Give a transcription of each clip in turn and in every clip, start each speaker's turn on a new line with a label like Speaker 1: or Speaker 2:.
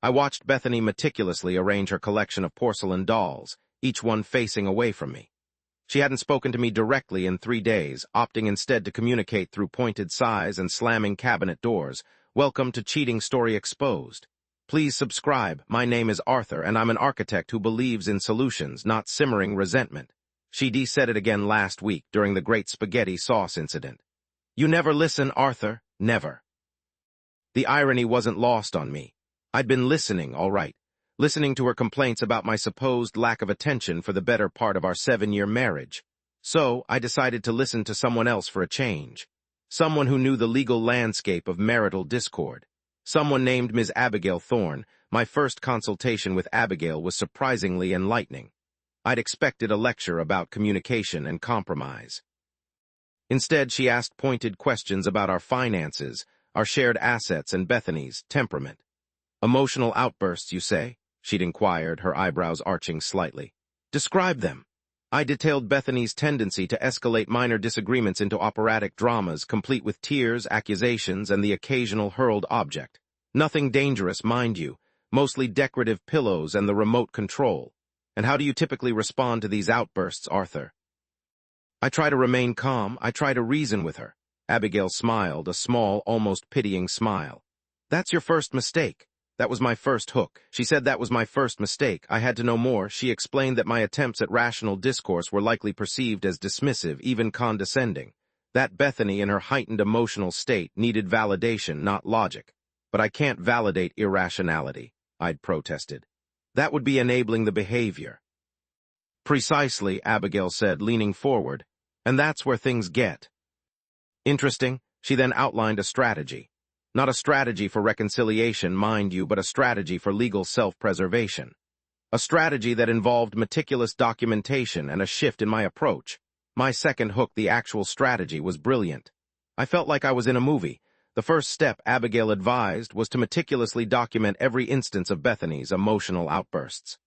Speaker 1: I watched Bethany meticulously arrange her collection of porcelain dolls, each one facing away from me. She hadn't spoken to me directly in 3 days, opting instead to communicate through pointed sighs and slamming cabinet doors. Welcome to Cheating Story Exposed. Please subscribe. My name is Arthur, and I'm an architect who believes in solutions, not simmering resentment. She said it again last week during the great spaghetti sauce incident. You never listen, Arthur. Never. The irony wasn't lost on me. I'd been listening, all right. Listening to her complaints about my supposed lack of attention for the better part of our 7-year marriage. So, I decided to listen to someone else for a change. Someone who knew the legal landscape of marital discord. Someone named Ms. Abigail Thorne. My first consultation with Abigail was surprisingly enlightening. I'd expected a lecture about communication and compromise. Instead, she asked pointed questions about our finances, our shared assets, and Bethany's temperament. Emotional outbursts, you say? She'd inquired, her eyebrows arching slightly. Describe them. I detailed Bethany's tendency to escalate minor disagreements into operatic dramas, complete with tears, accusations, and the occasional hurled object. Nothing dangerous, mind you, mostly decorative pillows and the remote control. And how do you typically respond to these outbursts, Arthur? I try to remain calm. I try to reason with her. Abigail smiled, a small, almost pitying smile. That's your first mistake. That was my first hook. She said that was my first mistake. I had to know more. She explained that my attempts at rational discourse were likely perceived as dismissive, even condescending. That Bethany, in her heightened emotional state, needed validation, not logic. But I can't validate irrationality, I'd protested. That would be enabling the behavior. Precisely, Abigail said, leaning forward. And that's where things get. Interesting. She then outlined a strategy. Not a strategy for reconciliation, mind you, but a strategy for legal self-preservation. A strategy that involved meticulous documentation and a shift in my approach. My second hook, the actual strategy, was brilliant. I felt like I was in a movie. The first step, Abigail advised, was to meticulously document every instance of Bethany's emotional outbursts.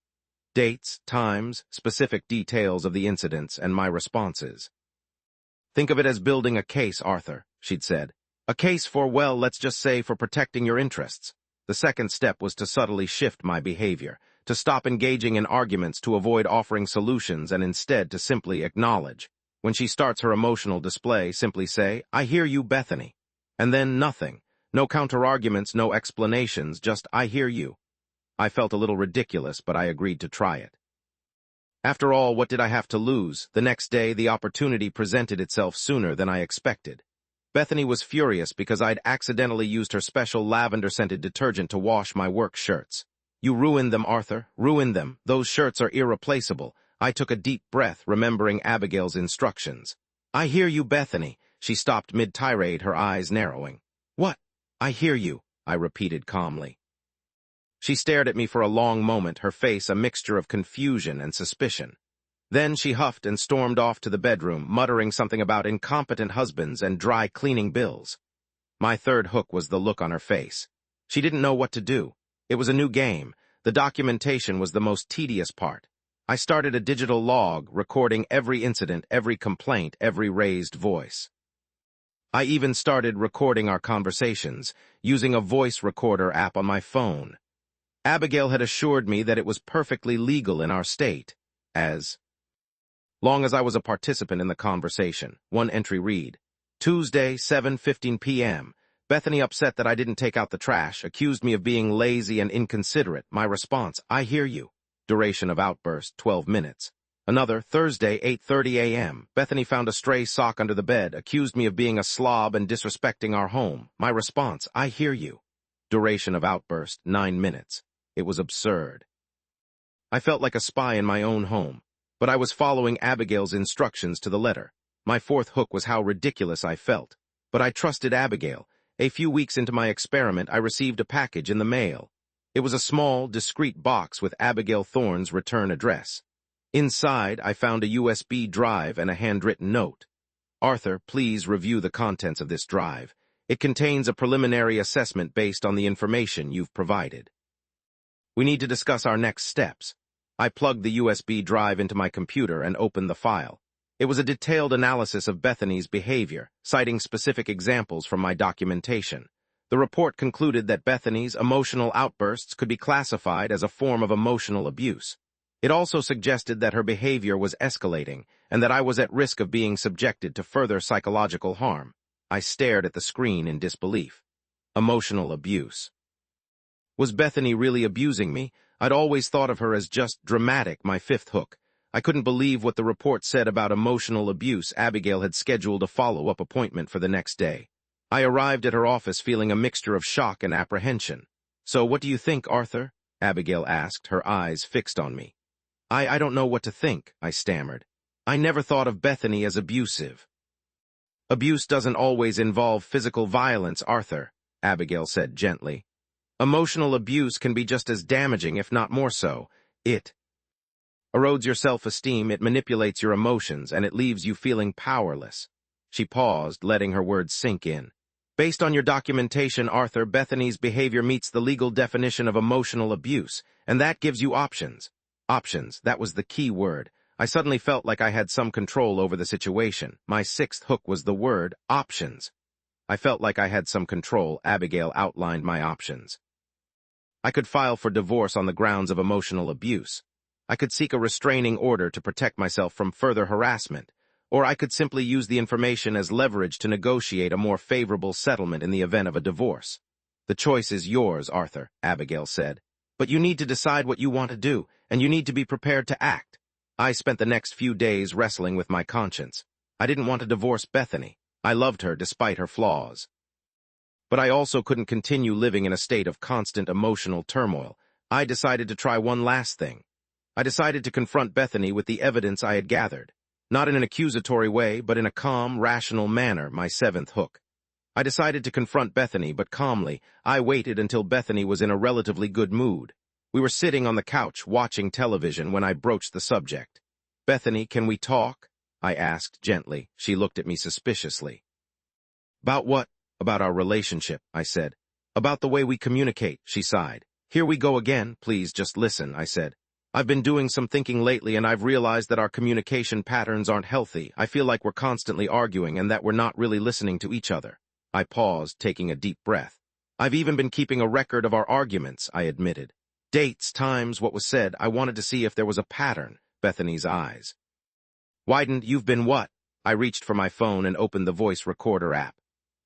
Speaker 1: Dates, times, specific details of the incidents, and my responses. Think of it as building a case, Arthur, she'd said. A case for, well, let's just say for protecting your interests. The second step was to subtly shift my behavior, to stop engaging in arguments, to avoid offering solutions, and instead to simply acknowledge. When she starts her emotional display, simply say, I hear you, Bethany. And then nothing. No counter-arguments, no explanations, just I hear you. I felt a little ridiculous, but I agreed to try it. After all, what did I have to lose? The next day, the opportunity presented itself sooner than I expected. Bethany was furious because I'd accidentally used her special lavender-scented detergent to wash my work shirts. You ruined them, Arthur. Ruined them. Those shirts are irreplaceable. I took a deep breath, remembering Abigail's instructions. I hear you, Bethany. She stopped mid-tirade, her eyes narrowing. What? I hear you, I repeated calmly. She stared at me for a long moment, her face a mixture of confusion and suspicion. Then she huffed and stormed off to the bedroom, muttering something about incompetent husbands and dry cleaning bills. My third hook was the look on her face. She didn't know what to do. It was a new game. The documentation was the most tedious part. I started a digital log, recording every incident, every complaint, every raised voice. I even started recording our conversations, using a voice recorder app on my phone. Abigail had assured me that it was perfectly legal in our state, as long as I was a participant in the conversation. One entry read, Tuesday, 7:15 p.m. Bethany, upset that I didn't take out the trash, accused me of being lazy and inconsiderate. My response, I hear you. Duration of outburst, 12 minutes. Another, Thursday, 8:30 a.m. Bethany found a stray sock under the bed, accused me of being a slob and disrespecting our home. My response, I hear you. Duration of outburst, 9 minutes. It was absurd. I felt like a spy in my own home. But I was following Abigail's instructions to the letter. My fourth hook was how ridiculous I felt. But I trusted Abigail. A few weeks into my experiment, I received a package in the mail. It was a small, discreet box with Abigail Thorne's return address. Inside, I found a USB drive and a handwritten note. Arthur, please review the contents of this drive. It contains a preliminary assessment based on the information you've provided. We need to discuss our next steps. I plugged the USB drive into my computer and opened the file. It was a detailed analysis of Bethany's behavior, citing specific examples from my documentation. The report concluded that Bethany's emotional outbursts could be classified as a form of emotional abuse. It also suggested that her behavior was escalating and that I was at risk of being subjected to further psychological harm. I stared at the screen in disbelief. Emotional abuse. Was Bethany really abusing me? I'd always thought of her as just dramatic, my fifth hook. I couldn't believe what the report said about emotional abuse. Abigail had scheduled a follow-up appointment for the next day. I arrived at her office feeling a mixture of shock and apprehension. "So what do you think, Arthur?" Abigail asked, her eyes fixed on me. I don't know what to think," I stammered. "I never thought of Bethany as abusive." "Abuse doesn't always involve physical violence, Arthur," Abigail said gently. "Emotional abuse can be just as damaging, if not more so. It erodes your self-esteem, it manipulates your emotions, and it leaves you feeling powerless." She paused, letting her words sink in. "Based on your documentation, Arthur, Bethany's behavior meets the legal definition of emotional abuse, and that gives you options." Options, that was the key word. I suddenly felt like I had some control over the situation. My sixth hook was the word options. I felt like I had some control. Abigail outlined my options. I could file for divorce on the grounds of emotional abuse. I could seek a restraining order to protect myself from further harassment, or I could simply use the information as leverage to negotiate a more favorable settlement in the event of a divorce. "The choice is yours, Arthur," Abigail said. "But you need to decide what you want to do, and you need to be prepared to act." I spent the next few days wrestling with my conscience. I didn't want to divorce Bethany. I loved her despite her flaws. But I also couldn't continue living in a state of constant emotional turmoil. I decided to try one last thing. I decided to confront Bethany with the evidence I had gathered. Not in an accusatory way, but in a calm, rational manner, my seventh hook. I decided to confront Bethany, but calmly. I waited until Bethany was in a relatively good mood. We were sitting on the couch watching television when I broached the subject. "Bethany, can we talk?" I asked gently. She looked at me suspiciously. "About what?" "About our relationship," I said. "About the way we communicate," she sighed. "Here we go again. Please just listen," I said. "I've been doing some thinking lately and I've realized that our communication patterns aren't healthy. I feel like we're constantly arguing and that we're not really listening to each other." I paused, taking a deep breath. "I've even been keeping a record of our arguments," I admitted. "Dates, times, what was said. I wanted to see if there was a pattern." Bethany's eyes widened. "You've been what?" I reached for my phone and opened the voice recorder app.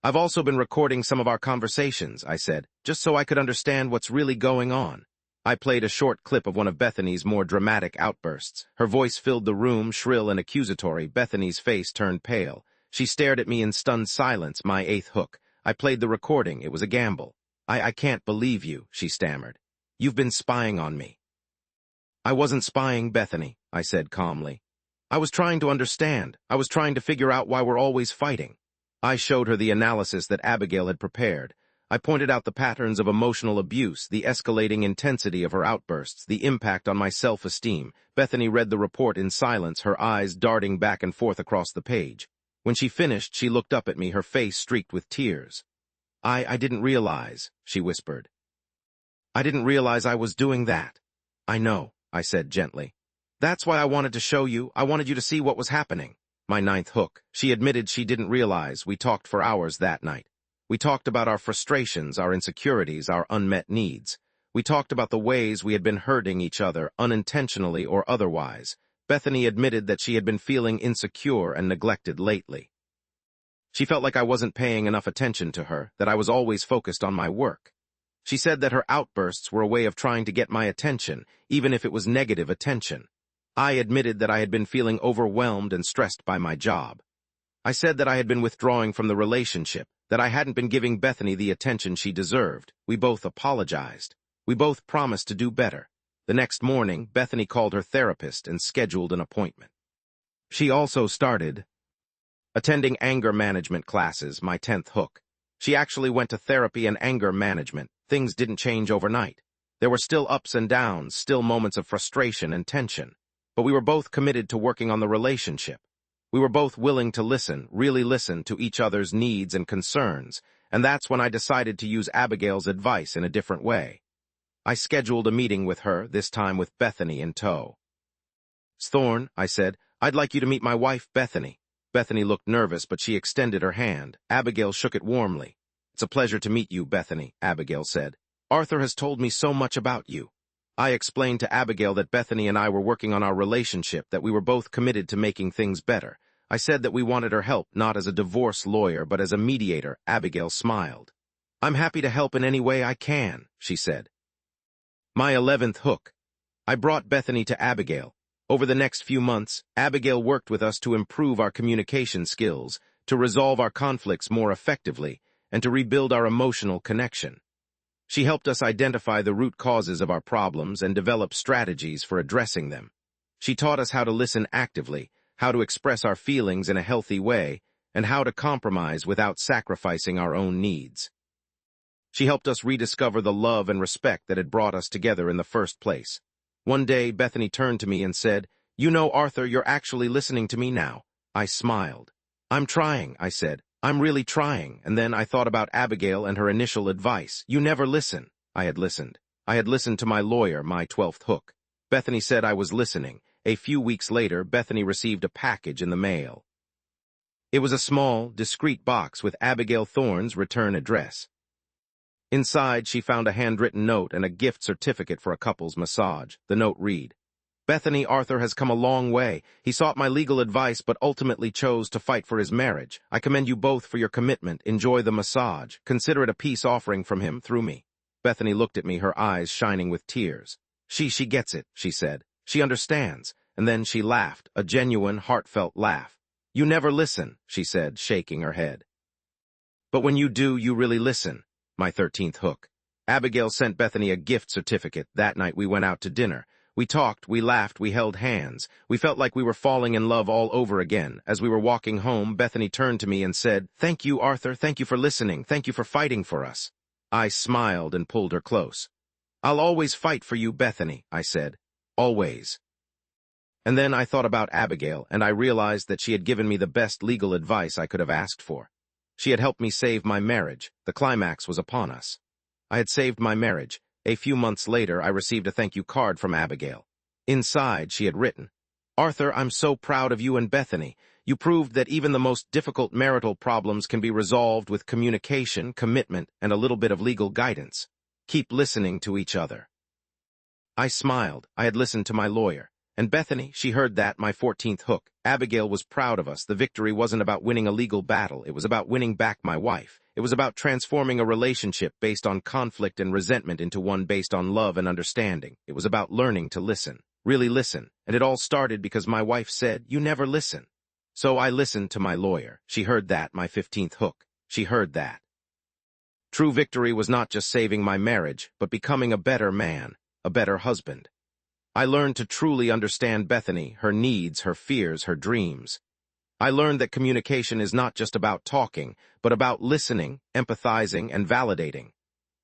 Speaker 1: "I've also been recording some of our conversations," I said, "just so I could understand what's really going on." I played a short clip of one of Bethany's more dramatic outbursts. Her voice filled the room, shrill and accusatory. Bethany's face turned pale. She stared at me in stunned silence, my eighth hook. I played the recording. It was a gamble. I can't believe you," she stammered. "You've been spying on me." "I wasn't spying, Bethany," I said calmly. "I was trying to understand. I was trying to figure out why we're always fighting." I showed her the analysis that Abigail had prepared. I pointed out the patterns of emotional abuse, the escalating intensity of her outbursts, the impact on my self-esteem. Bethany read the report in silence, her eyes darting back and forth across the page. When she finished, she looked up at me, her face streaked with tears. I didn't realize," she whispered. "I didn't realize I was doing that." "I know," I said gently. "That's why I wanted to show you. I wanted you to see what was happening." My ninth hook. She admitted she didn't realize. We talked for hours that night. We talked about our frustrations, our insecurities, our unmet needs. We talked about the ways we had been hurting each other, unintentionally or otherwise. Bethany admitted that she had been feeling insecure and neglected lately. She felt like I wasn't paying enough attention to her, that I was always focused on my work. She said that her outbursts were a way of trying to get my attention, even if it was negative attention. I admitted that I had been feeling overwhelmed and stressed by my job. I said that I had been withdrawing from the relationship, that I hadn't been giving Bethany the attention she deserved. We both apologized. We both promised to do better. The next morning, Bethany called her therapist and scheduled an appointment. She also started attending anger management classes, my 10th hook. She actually went to therapy and anger management. Things didn't change overnight. There were still ups and downs, still moments of frustration and tension. But we were both committed to working on the relationship. We were both willing to listen, really listen to each other's needs and concerns, and that's when I decided to use Abigail's advice in a different way. I scheduled a meeting with her, this time with Bethany in tow. "Thorne," I said, "I'd like you to meet my wife, Bethany." Bethany looked nervous, but she extended her hand. Abigail shook it warmly. "It's a pleasure to meet you, Bethany," Abigail said. "Arthur has told me so much about you." I explained to Abigail that Bethany and I were working on our relationship, that we were both committed to making things better. I said that we wanted her help, not as a divorce lawyer, but as a mediator. Abigail smiled. "I'm happy to help in any way I can," she said. My 11th hook. I brought Bethany to Abigail. Over the next few months, Abigail worked with us to improve our communication skills, to resolve our conflicts more effectively, and to rebuild our emotional connection. She helped us identify the root causes of our problems and develop strategies for addressing them. She taught us how to listen actively, how to express our feelings in a healthy way, and how to compromise without sacrificing our own needs. She helped us rediscover the love and respect that had brought us together in the first place. One day, Bethany turned to me and said, "You know, Arthur, you're actually listening to me now." I smiled. "I'm trying," I said. "I'm really trying." And then I thought about Abigail and her initial advice. "You never listen." I had listened. I had listened to my lawyer, my 12th hook. Bethany said I was listening. A few weeks later, Bethany received a package in the mail. It was a small, discreet box with Abigail Thorne's return address. Inside, she found a handwritten note and a gift certificate for a couple's massage. The note read, "Bethany, Arthur has come a long way. He sought my legal advice but ultimately chose to fight for his marriage. I commend you both for your commitment. Enjoy the massage. Consider it a peace offering from him through me." Bethany looked at me, her eyes shining with tears. She gets it," she said. "She understands." And then she laughed, a genuine, heartfelt laugh. "You never listen," she said, shaking her head. "But when you do, you really listen." My 13th hook. Abigail sent Bethany a gift certificate. That night we went out to dinner. We talked, we laughed, we held hands. We felt like we were falling in love all over again. As we were walking home, Bethany turned to me and said, "Thank you, Arthur. Thank you for listening. Thank you for fighting for us." I smiled and pulled her close. "I'll always fight for you, Bethany," I said. "Always." And then I thought about Abigail, and I realized that she had given me the best legal advice I could have asked for. She had helped me save my marriage. The climax was upon us. I had saved my marriage. A few months later, I received a thank you card from Abigail. Inside, she had written, "Arthur, I'm so proud of you and Bethany. You proved that even the most difficult marital problems can be resolved with communication, commitment, and a little bit of legal guidance. Keep listening to each other." I smiled. I had listened to my lawyer. And Bethany, she heard that, my 14th hook. Abigail was proud of us. The victory wasn't about winning a legal battle. It was about winning back my wife. It was about transforming a relationship based on conflict and resentment into one based on love and understanding. It was about learning to listen, really listen. And it all started because my wife said, "You never listen." So I listened to my lawyer. She heard that, my 15th hook. She heard that. True victory was not just saving my marriage, but becoming a better man, a better husband. I learned to truly understand Bethany, her needs, her fears, her dreams. I learned that communication is not just about talking, but about listening, empathizing, and validating.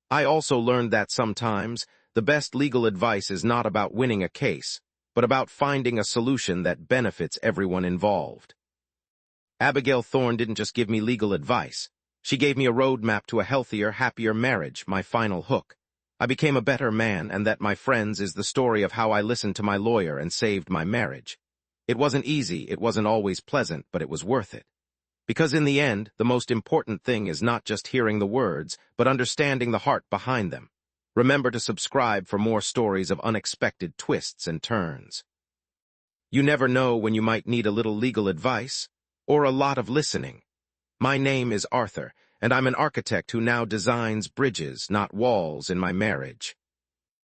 Speaker 1: I also learned that sometimes the best legal advice is not about winning a case, but about finding a solution that benefits everyone involved. Abigail Thorne didn't just give me legal advice. She gave me a roadmap to a healthier, happier marriage, my final hook. I became a better man, and that, my friends, is the story of how I listened to my lawyer and saved my marriage. It wasn't easy, it wasn't always pleasant, but it was worth it. Because in the end, the most important thing is not just hearing the words, but understanding the heart behind them. Remember to subscribe for more stories of unexpected twists and turns. You never know when you might need a little legal advice, or a lot of listening. My name is Arthur, and I'm an architect who now designs bridges, not walls, in my marriage.